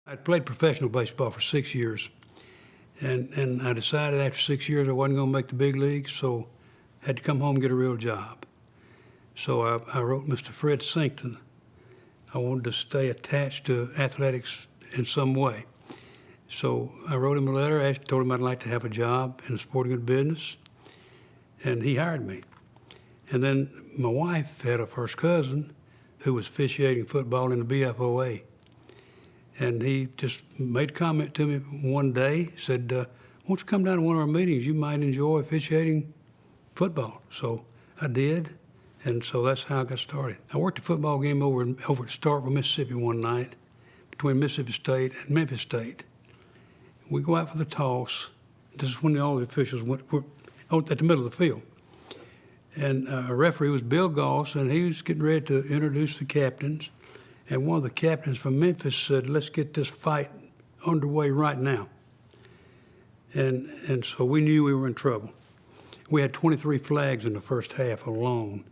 I'd played professional baseball for 6 years, and I decided after 6 years I wasn't going to make the big leagues, so I had to come home and get a real job. So I wrote Mr. Fred Sinkton. I wanted to stay attached to athletics in some way. So I wrote him a letter, told him I'd like to have a job in the sporting goods business, and he hired me. And then my wife had a first cousin who was officiating football in the BFOA. And he just made a comment to me one day, said, won't you come down to one of our meetings? You might enjoy officiating football. So I did, and so that's how I got started. I worked a football game over at Starkville, Mississippi one night between Mississippi State and Memphis State. We go out for the toss. This is when all the officials were at the middle of the field. And a referee was Bill Goss, and he was getting ready to introduce the captains. And one of the captains from Memphis said, let's get this fight underway right now. And so we knew we were in trouble. We had 23 flags in the first half alone.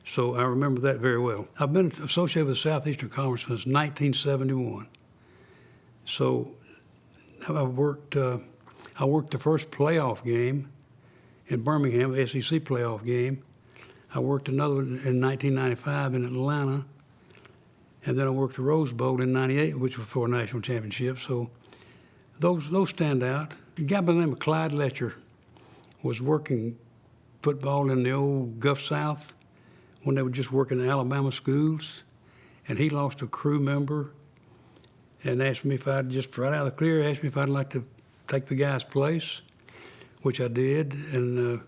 So I remember that very well. I've been associated with the Southeastern Conference since 1971. So I worked the first playoff game in Birmingham, the SEC playoff game. I worked another one in 1995 in Atlanta. And then I worked the Rose Bowl in '98, which was for a national championship. So those stand out. A guy by the name of Clyde Letcher was working football in the old Gulf South when they were just working in Alabama schools. And he lost a crew member and asked me if I'd just right out of the clear, asked me if I'd like to take the guy's place, which I did. And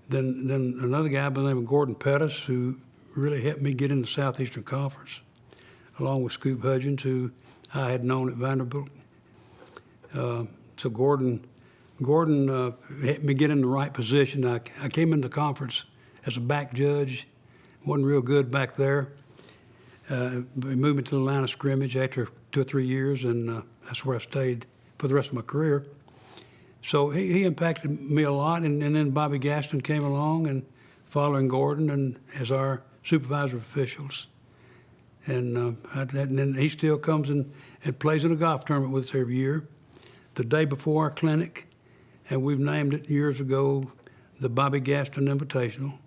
then another guy by the name of Gordon Pettis, who really helped me get in the Southeastern Conference, along with Scoop Hudgens, who I had known at Vanderbilt. So Gordon helped me get in the right position. I came into the conference as a back judge. Wasn't real good back there. We moved me to the line of scrimmage after 2 or 3 years, and that's where I stayed for the rest of my career. So he impacted me a lot, and then Bobby Gaston came along and following Gordon and as our supervisor of officials. And then he still comes and plays in a golf tournament with us every year, the day before our clinic. And we've named it years ago the Bobby Gaston Invitational.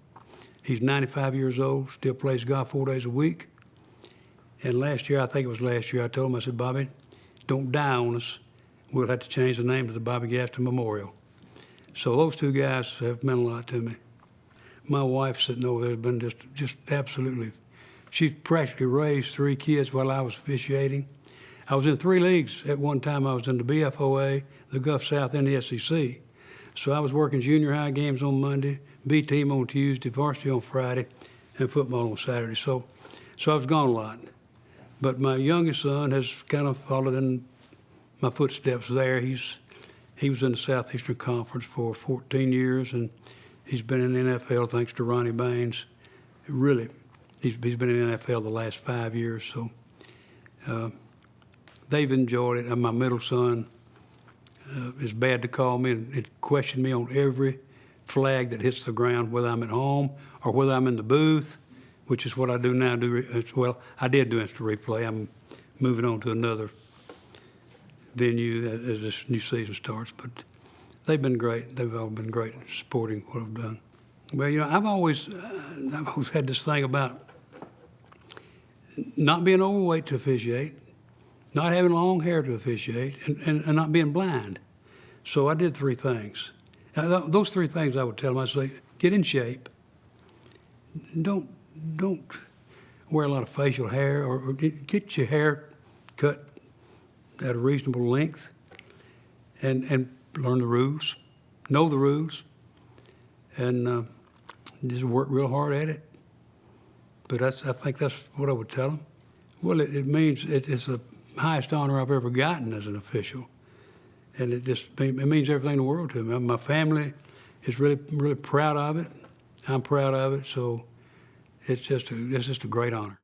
He's 95 years old, still plays golf 4 days a week. And last year, I think it was last year, I told him, I said, Bobby, don't die on us. We'll have to change the name to the Bobby Gaston Memorial. So those two guys have meant a lot to me. My wife sitting over there has been just absolutely. She's practically raised 3 kids while I was officiating. I was in 3 leagues at one time. I was in the BFOA, the Gulf South, and the SEC. So I was working junior high games on Monday, B team on Tuesday, varsity on Friday, and football on Saturday. So I was gone a lot. But my youngest son has kind of followed in my footsteps there. He was in the Southeastern Conference for 14 years, and he's been in the NFL thanks to Ronnie Baines. Really. He's been in the NFL the last 5 years, so they've enjoyed it. And my middle son is bad to call me and question me on every flag that hits the ground, whether I'm at home or whether I'm in the booth, which is what I do now. Well, I did do instant replay. I'm moving on to another venue as this new season starts, but they've been great. They've all been great at supporting what I've done. Well, I've always had this thing about not being overweight to officiate, not having long hair to officiate, and not being blind. So I did 3 things. Now, those 3 things I would tell them, I'd say, get in shape. Don't wear a lot of facial hair, or get your hair cut at a reasonable length, and learn the rules, know the rules, and just work real hard at it. But I think that's what I would tell them. Well, it means it's the highest honor I've ever gotten as an official. And it means everything in the world to me. My family is really, really proud of it. I'm proud of it. So it's just a great honor.